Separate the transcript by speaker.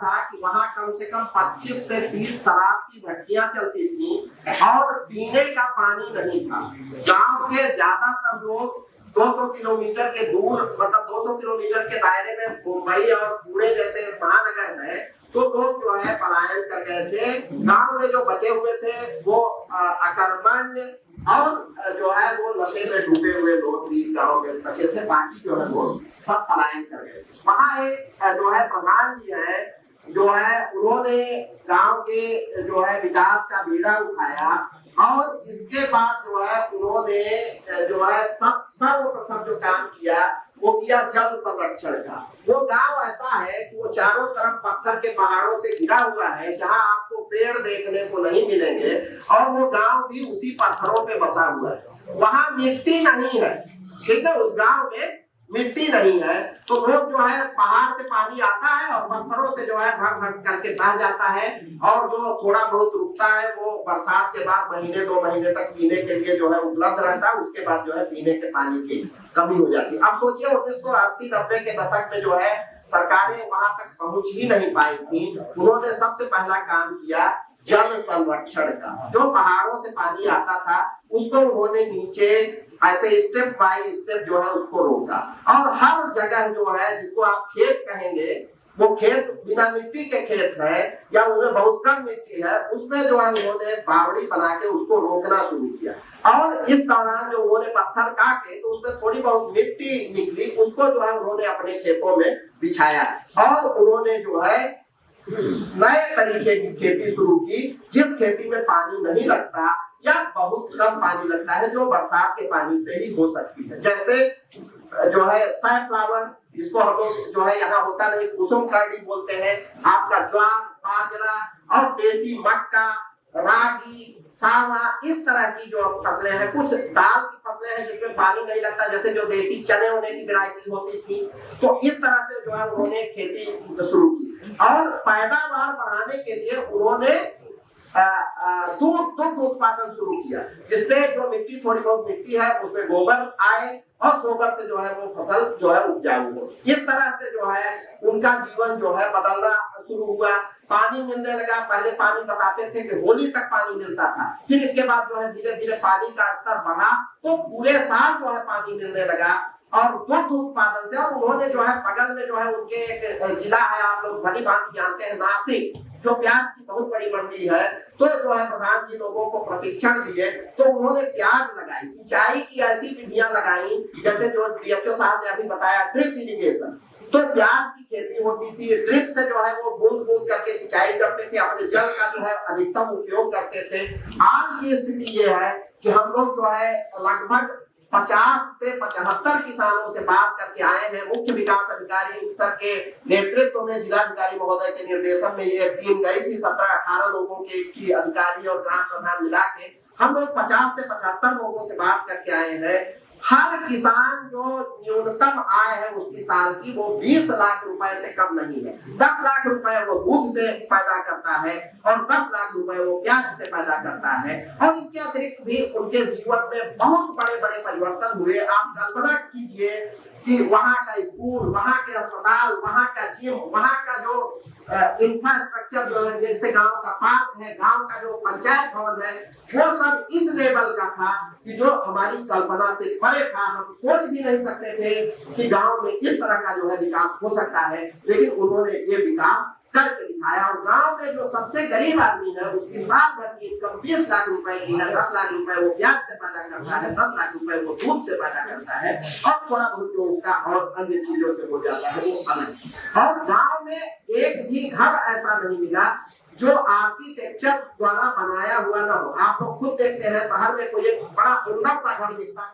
Speaker 1: था कि वहां कम से कम 25 से 30 शराब की भट्टियां चलती थी और पीने का पानी नहीं था। गांव के ज्यादातर लोग 200 किलोमीटर के दूर, मतलब 200 किलोमीटर के दायरे में मुंबई और पुणे जैसे महानगर है, तो लोग जो है पलायन कर गए थे। गांव में जो बचे हुए थे वो अकर्मण्य और जो है वो नशे में डूबे हुए लोग भी गांव में बचे थे, बाकी जो है वो सब पलायन कर गए। वहाँ एक जो है प्रधान जी है, जो है उन्होंने गांव के जो है विकास का बीड़ा उठाया और इसके बाद जो है उन्होंने जो है सर्वप्रथम जो काम किया वो किया जल संरक्षण का। वो गांव ऐसा है कि वो चारों तरफ पत्थर के पहाड़ों से घिरा हुआ है, जहां आपको पेड़ देखने को नहीं मिलेंगे, और वो गांव भी उसी पत्थरों पे बसा हुआ है। वहां मिट्टी नहीं है, ठीक है, उस गांव में मिट्टी नहीं है, तो लोग जो है पहाड़ से पानी आता है और पत्थरों से जो है भर भर करके बह जाता है, और जो थोड़ा बहुत रुकता है वो बरसात के बाद महीने 2 महीने तक पीने के लिए जो है उपलब्ध रहता है। उसके बाद जो है पीने के पानी की कमी हो जाती है। अब सोचिए 1980-90 के दशक में जो है सरकारें वहां तक पहुंच ही नहीं पाई थी। उन्होंने सबसे पहला काम किया जल संरक्षण का। जो पहाड़ों से पानी आता था उसको उन्होंने नीचे ऐसे स्टेप बाय स्टेप जो है उसको रोका, और हर जगह जो है जिसको आप खेत कहेंगे, वो खेत बिना मिट्टी के खेत है या उनमें बहुत कम मिट्टी है, उसमें जो है उन्होंने बावड़ी बना के उसको रोकना शुरू किया। और इस दौरान जो उन्होंने पत्थर काटे तो उसमें थोड़ी बहुत मिट्टी निकली, उसको जो है उन्होंने अपने खेतों में बिछाया और उन्होंने जो है नए तरीके की खेती शुरू की, जिस खेती में पानी नहीं लगता या बहुत कम पानी लगता है, जो बरसात के पानी से ही हो सकती है। जैसे जो है सनफ्लावर, जिसको हम लोग जो है यहाँ होता नहीं, कुसुम करडी बोलते हैं, आपका ज्वार, बाजरा और देसी मक्का, रागी, सावा, इस तरह की जो फसलें हैं। कुछ दाल की फसलें हैं जिसमें पानी नहीं लगता, जैसे जो देसी चने होने की वैरायटी होती थी। तो इस तरह से जो है उन्होंने खेती शुरू की, और पैदावार बढ़ाने के लिए उन्होंने दूध उत्पादन शुरू किया, जिससे जो मिट्टी, थोड़ी बहुत मिट्टी है उसमें गोबर आए और गोबर से जो है वो फसल जो है उपजाऊ हो। इस तरह से जो है उनका जीवन जो है बदलना शुरू हुआ। पानी मिलने लगा। पहले पानी बताते थे कि होली तक पानी मिलता था, फिर इसके बाद जो है धीरे धीरे पानी का स्तर बढ़ा तो पूरे साल जो है पानी मिलने लगा, और दुग्ध उत्पादन से। और उन्होंने जो है बगल में जो है उनके एक जिला है, आप लोग भली भांति जानते हैं, नासिक, जो प्याज की बहुत बड़ी मंडी है। तो जो है प्रधान जी लोगों को प्रशिक्षण दिए, तो उन्होंने प्याज लगाई, सिंचाई की ऐसी विधियां लगाई, जैसे जो डीएचओ साहब ने अभी बताया, ड्रिप इरिगेशन। तो प्याज की खेती होती थी, ड्रिप से जो है वो बूंद बूंद करके सिंचाई करते थे, अपने जल का जो है अधिकतम उपयोग करते थे। आज की स्थिति ये है कि हम लोग जो है लगभग 50 से 75 किसानों से बात करके आए हैं। मुख्य विकास अधिकारी सर के नेतृत्व में, जिलाधिकारी महोदय के निर्देशन में ये टीम गई थी। 17-18 लोगों की अधिकारी और ग्राम प्रधान मिला के हम लोग 50 से 75 लोगों से बात करके आए हैं। हर किसान जो न्यूनतम आय है उसकी साल की, वो 20 लाख रुपए से कम नहीं है। 10 लाख रुपए वो दूध से पैदा करता है और 10 लाख रुपए वो प्याज से पैदा करता है। और इसके अतिरिक्त भी उनके जीवन में बहुत बड़े बड़े परिवर्तन हुए। आप कल्पना कीजिए कि वहाँ का स्कूल, वहाँ के अस्पताल, वहाँ का जिम, वहाँ का जो इंफ्रास्ट्रक्चर जो है, जैसे गांव का पार्क है, गांव का जो पंचायत भवन है, वो सब इस लेवल का था कि जो हमारी कल्पना से परे था। हम सोच भी नहीं सकते थे कि गांव में इस तरह का जो है विकास हो सकता है, लेकिन उन्होंने ये विकास करके दिखाया। और गांव में जो सबसे गरीब आदमी है उसकी साल भर की इनकम 20 लाख रुपए की है। 10 लाख रुपए वो प्याज से पैदा करता है, 10 लाख रुपए वो दूध से पैदा करता है, और थोड़ा बहुत जो उसका और अन्य चीजों से हो जाता है वो अलग। और गांव में एक भी घर ऐसा नहीं मिला जो आर्किटेक्चर द्वारा बनाया हुआ ना हो। आप लोग खुद देखते हैं, शहर में कोई एक बड़ा सुंदर सा घर दिखता है।